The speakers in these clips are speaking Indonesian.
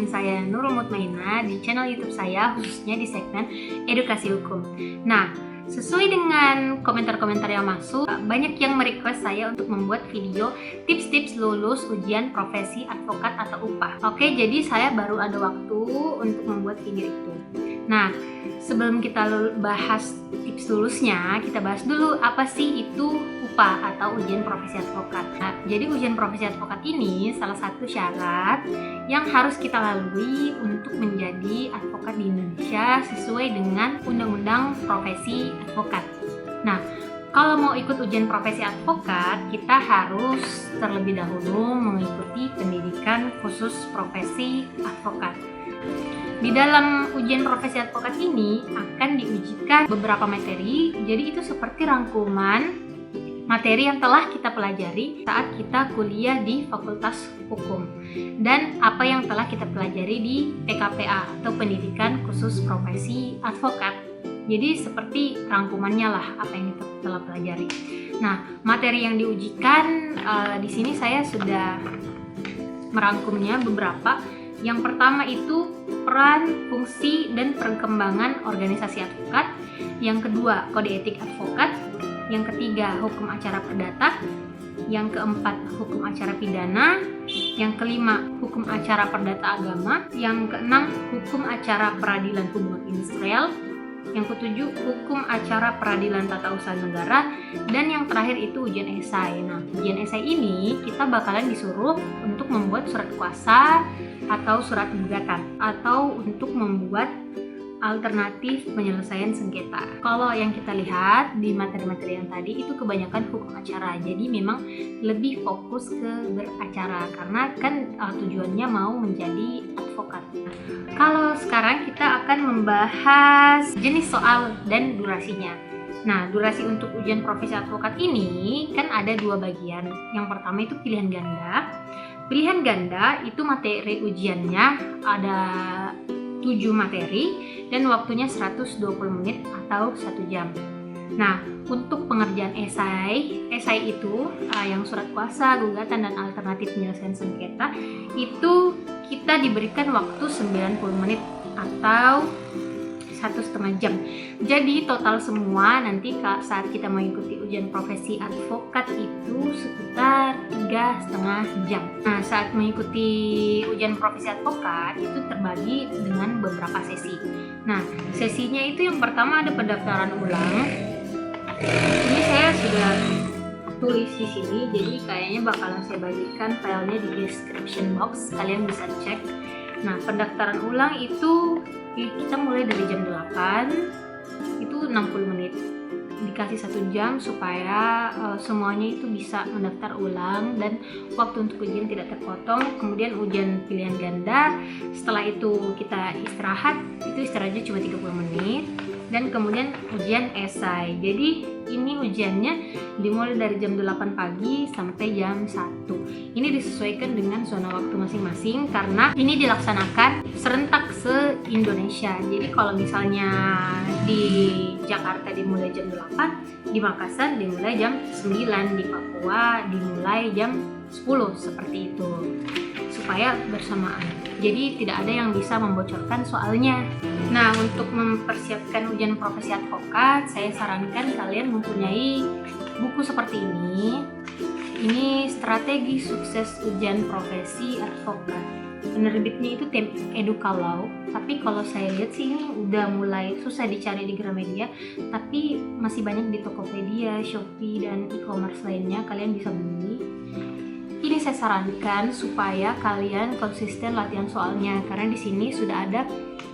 dengan saya Nurul Mutmainah di channel YouTube saya, khususnya di segmen edukasi hukum. Nah, sesuai dengan komentar-komentar yang masuk, banyak yang merequest saya untuk membuat video tips-tips lulus ujian profesi advokat atau UPA. Oke, jadi saya baru ada waktu untuk membuat video itu. Nah, sebelum kita bahas tips lulusnya, kita bahas dulu apa sih itu UPA atau ujian profesi advokat. Nah, jadi ujian profesi advokat ini salah satu syarat yang harus kita lalui untuk menjadi advokat di Indonesia sesuai dengan Undang-Undang Profesi Advokat. Nah, kalau mau ikut ujian profesi advokat, kita harus terlebih dahulu mengikuti pendidikan khusus profesi advokat. Di dalam ujian profesi advokat ini akan diujikan beberapa materi, jadi itu seperti rangkuman materi yang telah kita pelajari saat kita kuliah di Fakultas Hukum dan apa yang telah kita pelajari di PKPA atau Pendidikan Khusus Profesi Advokat. Jadi seperti rangkumannya lah apa yang kita telah pelajari. Nah, materi yang diujikan di sini saya sudah merangkumnya beberapa. Yang pertama itu peran, fungsi, dan perkembangan organisasi advokat. Yang kedua, kode etik advokat. Yang ketiga, hukum acara perdata. Yang keempat, hukum acara pidana. Yang kelima, hukum acara perdata agama. Yang keenam, hukum acara peradilan hubungan industrial. Yang ketujuh, hukum acara peradilan tata usaha negara. Dan yang terakhir itu ujian esai. Nah, ujian esai ini kita bakalan disuruh untuk membuat surat kuasa atau surat gugatan atau untuk membuat alternatif penyelesaian sengketa. Kalau yang kita lihat di materi-materi yang tadi itu kebanyakan hukum acara, jadi memang lebih fokus ke beracara karena kan tujuannya mau menjadi advokat. Kalau sekarang kita akan membahas jenis soal dan durasinya. Nah, durasi untuk ujian profesi advokat ini kan ada dua bagian. Yang pertama itu pilihan ganda. Pilihan ganda itu materi ujiannya ada 7 materi dan waktunya 120 menit atau 1 jam. Nah, untuk pengerjaan esai itu yang surat kuasa, gugatan, dan alternatif penyelesaian sengketa itu kita diberikan waktu 90 menit atau 1,5 jam. Jadi total semua nanti saat kita mengikuti ujian profesi advokat itu sekitar 3,5 jam. Nah, saat mengikuti ujian profesi advokat itu terbagi dengan beberapa sesi. Nah, sesinya itu yang pertama ada pendaftaran ulang. Ini saya sudah tulis di sini, jadi kayaknya bakalan saya bagikan filenya di description box, kalian bisa cek. Nah, pendaftaran ulang itu kita mulai dari jam 8 itu 60 menit, dikasih 1 jam supaya semuanya itu bisa mendaftar ulang dan waktu untuk ujian tidak terpotong. Kemudian ujian pilihan ganda, setelah itu kita istirahat, itu istirahatnya cuma 30 menit. Dan kemudian ujian esai. Jadi ini ujiannya dimulai dari jam 8 pagi sampai jam 1. Ini disesuaikan dengan zona waktu masing-masing karena ini dilaksanakan serentak se-Indonesia. Jadi kalau misalnya di Jakarta dimulai jam 8, di Makassar dimulai jam 9, di Papua dimulai jam 10, seperti itu. Supaya bersamaan. Jadi tidak ada yang bisa membocorkan soalnya. Nah, untuk mempersiapkan ujian profesi advokat, saya sarankan kalian mempunyai buku seperti ini. Ini strategi sukses ujian profesi advokat. Penerbitnya itu Tim Edukalau, tapi kalau saya lihat sih ini udah mulai susah dicari di Gramedia, tapi masih banyak di Tokopedia, Shopee, dan e-commerce lainnya, kalian bisa beli. Ini saya sarankan supaya kalian konsisten latihan soalnya karena di sini sudah ada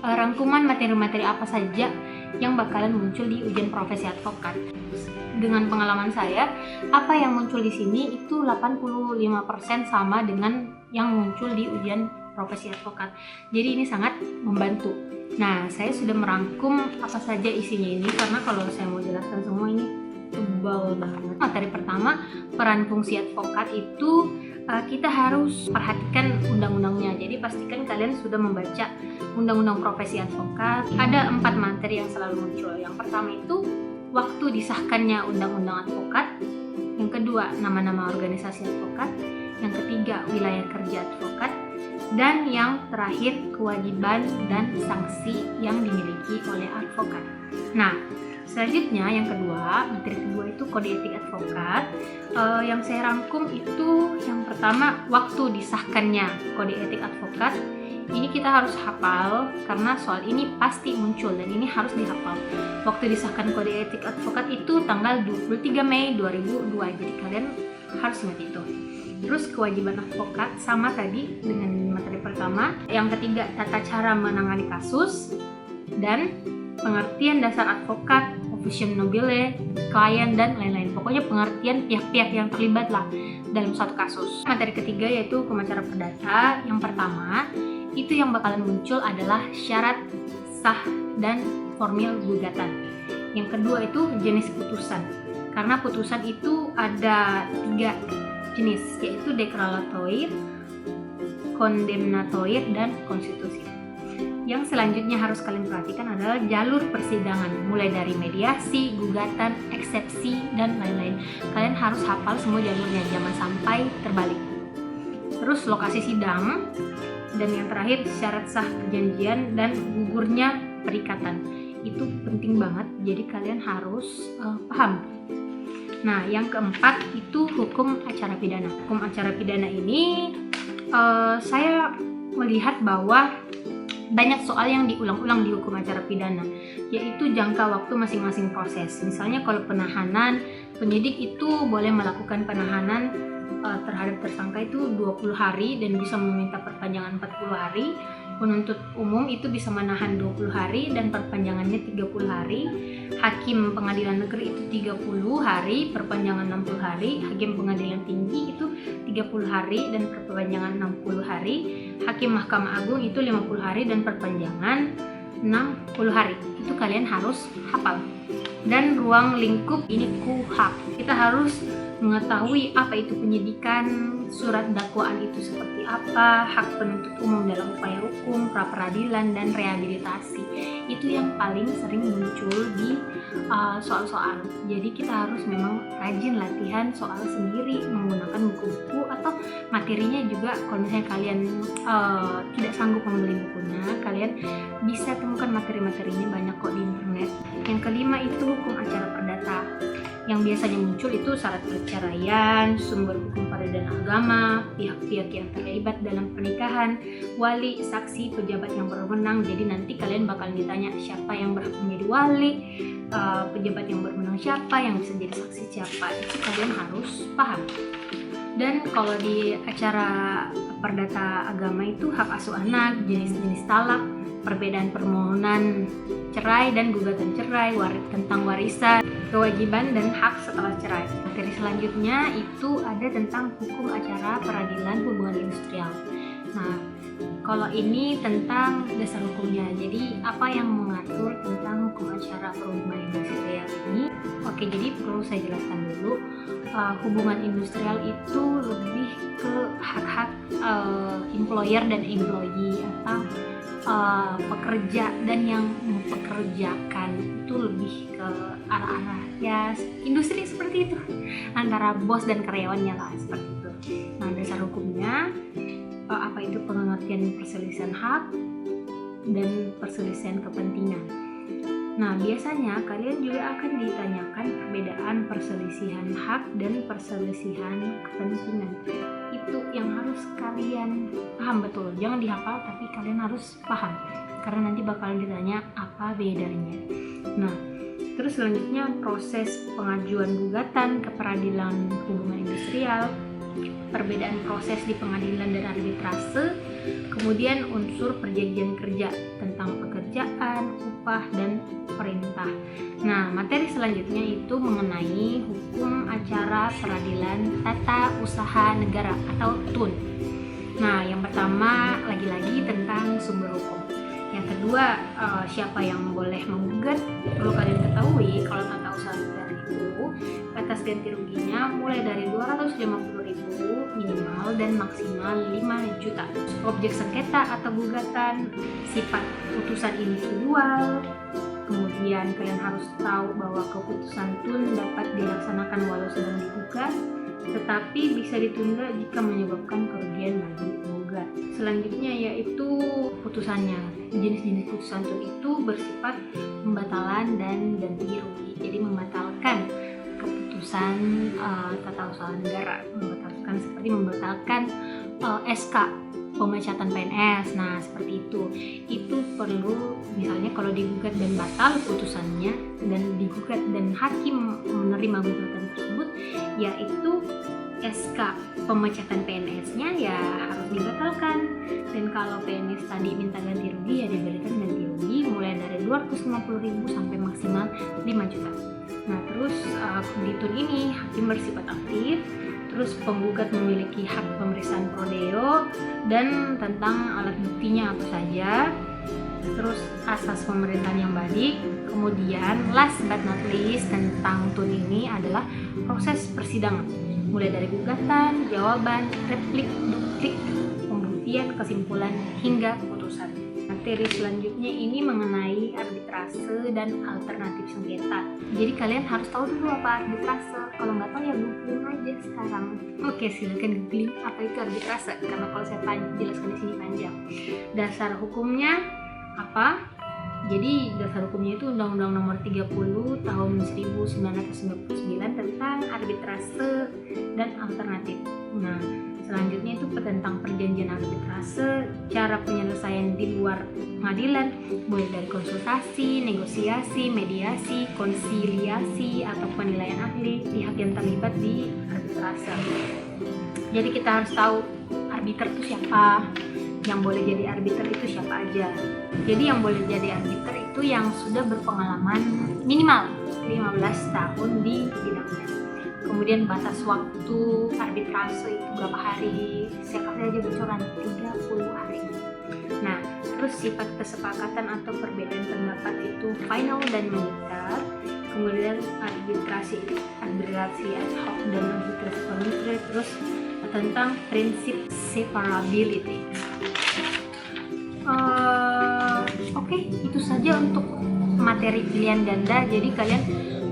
rangkuman materi-materi apa saja yang bakalan muncul di ujian profesi advokat. Dengan pengalaman saya, apa yang muncul di sini itu 85% sama dengan yang muncul di ujian profesi advokat. Jadi ini sangat membantu. Nah, saya sudah merangkum apa saja isinya ini karena kalau saya mau jelaskan semua ini tebal banget. Materi pertama, peran fungsi advokat itu kita harus perhatikan undang-undangnya. Jadi pastikan kalian sudah membaca undang-undang profesi advokat. Ada 4 materi yang selalu muncul. Yang pertama itu waktu disahkannya undang-undang advokat. Yang kedua, nama-nama organisasi advokat. Yang ketiga, wilayah kerja advokat. Dan yang terakhir, kewajiban dan sanksi yang dimiliki oleh advokat. Nah, selanjutnya yang kedua, materi kedua itu kode etik advokat. Yang saya rangkum itu yang pertama, waktu disahkannya kode etik advokat. Ini kita harus hafal karena soal ini pasti muncul dan ini harus dihafal. Waktu disahkan kode etik advokat itu tanggal 23 Mei 2002. Jadi kalian harus ingat itu. Terus kewajiban advokat sama tadi dengan materi pertama. Yang ketiga, tata cara menangani kasus dan pengertian dasar advokat, officium nobile, klien, dan lain-lain. Pokoknya pengertian pihak-pihak yang terlibat lah dalam suatu kasus. Materi ketiga yaitu hukum acara perdata. Yang pertama, itu yang bakalan muncul adalah syarat sah dan formil gugatan. Yang kedua itu jenis putusan. Karena putusan itu ada 3 jenis, yaitu deklaratoir, kondemnatoir, dan konstitusi. Yang selanjutnya harus kalian perhatikan adalah jalur persidangan, mulai dari mediasi, gugatan, eksepsi, dan lain-lain. Kalian harus hafal semua jalurnya, jangan sampai terbalik. Terus lokasi sidang, dan yang terakhir syarat sah perjanjian dan gugurnya perikatan. Itu penting banget, jadi kalian harus paham. Nah, yang keempat itu hukum acara pidana. Hukum acara pidana ini saya melihat bahwa banyak soal yang diulang-ulang di hukum acara pidana, yaitu jangka waktu masing-masing proses. Misalnya kalau penahanan, penyidik itu boleh melakukan penahanan terhadap tersangka itu 20 hari dan bisa meminta perpanjangan 40 hari. Penuntut umum itu bisa menahan 20 hari dan perpanjangannya 30 hari. Hakim pengadilan negeri itu 30 hari, perpanjangan 60 hari. Hakim pengadilan tinggi itu 30 hari dan perpanjangan 60 hari. Hakim Mahkamah Agung itu 50 hari dan perpanjangan 60 hari. Itu kalian harus hafal. Dan ruang lingkup ini KUHP. Kita harus mengetahui apa itu penyidikan, surat dakwaan itu seperti apa, hak penuntut umum dalam upaya hukum, pra-peradilan, dan rehabilitasi. Itu yang paling sering muncul di soal-soal. Jadi kita harus memang rajin latihan soal sendiri menggunakan buku-buku atau materinya juga. Kalau misalnya kalian tidak sanggup membeli bukunya, kalian bisa temukan materi-materinya banyak kok di internet. Yang kelima itu hukum acara perdata. Yang biasanya muncul itu syarat perceraian, sumber hukum peradilan agama, pihak-pihak yang terlibat dalam pernikahan, wali, saksi, pejabat yang berwenang. Jadi nanti kalian bakal ditanya siapa yang berhak menjadi wali, pejabat yang berwenang siapa, yang bisa jadi saksi siapa. Itu kalian harus paham. Dan kalau di acara perdata agama itu hak asuh anak, jenis-jenis talak, perbedaan permohonan cerai dan gugatan cerai, tentang warisan, kewajiban dan hak setelah cerai. Materi selanjutnya itu ada tentang hukum acara peradilan hubungan industrial. Nah, kalau ini tentang dasar hukumnya, jadi apa yang mengatur tentang hukum acara perhubungan industrial ini? Oke, jadi perlu saya jelaskan dulu. Hubungan industrial itu lebih ke hak-hak employer dan employee atau pekerja dan yang mempekerjakan, itu lebih ke arah-arah ya industri seperti itu, antara bos dan karyawannya lah, seperti itu. Nah, dasar hukumnya apa itu pengertian perselisihan hak dan perselisihan kepentingan. Nah, biasanya kalian juga akan ditanyakan perbedaan perselisihan hak dan perselisihan kepentingan. Itu yang harus kalian paham betul. Jangan dihafal, tapi kalian harus paham. Karena nanti bakalan ditanya apa bedanya. Nah, terus selanjutnya proses pengajuan gugatan ke peradilan hubungan industrial, perbedaan proses di pengadilan dan arbitrase, kemudian unsur perjanjian kerja tentang pekerjaan, upah, dan perintah. Nah, materi selanjutnya itu mengenai hukum acara peradilan tata usaha negara atau TUN. Nah, yang pertama lagi-lagi tentang sumber hukum. Yang kedua, siapa yang boleh menggugat. Perlu kalian ketahui kalau tata usaha negara itu batas ganti ruginya mulai dari 250.000 minimal dan maksimal 5 juta. Objek sengketa atau gugatan, sifat putusan individual. Kemudian kalian harus tahu bahwa keputusan TUN dapat dilaksanakan walau sedang digugat, tetapi bisa ditunda jika menyebabkan kerugian bagi penggugat. juga. Selanjutnya yaitu putusannya. Jenis-jenis putusan itu bersifat pembatalan dan ganti rugi. Jadi membatalkan keputusan tata usaha negara, membatalkan SK pemecatan PNS. Nah, seperti itu perlu, misalnya kalau digugat dan batal putusannya dan digugat dan hakim menerima gugatan tersebut, yaitu SK pemecatan PNS-nya ya harus dibatalkan. Dan kalau PNS tadi minta ganti rugi, ya diberikan ganti rugi mulai dari 250.000 sampai maksimal 5 juta. Nah, terus kreditun ini hakim bersifat aktif. Terus penggugat memiliki hak pemeriksaan prodeo dan tentang alat buktinya apa saja. Terus asas pemerintahan yang baik. Kemudian last but not least tentang tun ini adalah proses persidangan. Mulai dari gugatan, jawaban, replik, duplik, pembuktian, kesimpulan hingga putusan. Materi selanjutnya ini mengenai arbitrase dan alternatif sengketa. Jadi kalian harus tahu dulu apa arbitrase. Kalau nggak tahu ya googling aja sekarang. Oke, silakan googling apa itu arbitrase. Karena kalau saya jelaskan di sini panjang. Dasar hukumnya apa? Jadi dasar hukumnya itu Undang-Undang Nomor 30 Tahun 1999 tentang arbitrase dan alternatif. Nah, selanjutnya itu tentang perjanjian arbitrase, cara penyelesaian di luar pengadilan, mulai dari konsultasi, negosiasi, mediasi, konsiliasi, atau penilaian ahli pihak yang terlibat di arbitrase. Jadi kita harus tahu arbiter itu siapa, yang boleh jadi arbiter itu siapa aja. Jadi yang boleh jadi arbiter itu yang sudah berpengalaman minimal 15 tahun di bidangnya. Kemudian batas waktu arbitrase itu berapa hari? Saya kasih aja bocoran 30 hari. Nah, terus sifat kesepakatan atau perbedaan pendapat itu final dan mengikat. Kemudian arbitrasi ad hoc dan arbitrasi voluntary. Terus tentang prinsip separability. Oke, itu saja untuk materi pilihan ganda. Jadi kalian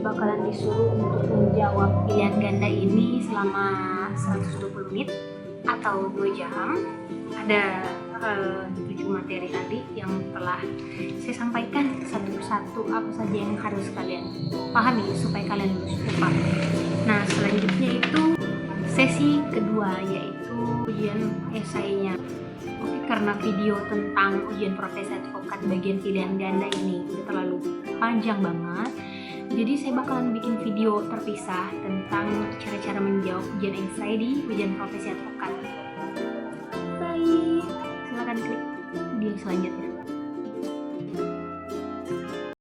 bakalan disuruh untuk menjawab pilihan ganda ini selama 120 menit atau 2 jam. Ada 7 materi tadi yang telah saya sampaikan satu persatu apa saja yang harus kalian pahami supaya kalian lulus cepat. Nah, selanjutnya itu sesi kedua yaitu ujian esainya. Oke, karena video tentang ujian profesi advokat bagian pilihan ganda ini udah terlalu panjang banget, jadi saya bakalan bikin video terpisah tentang cara-cara menjawab ujian esai di ujian profesi advokat. Bye, silahkan klik video selanjutnya.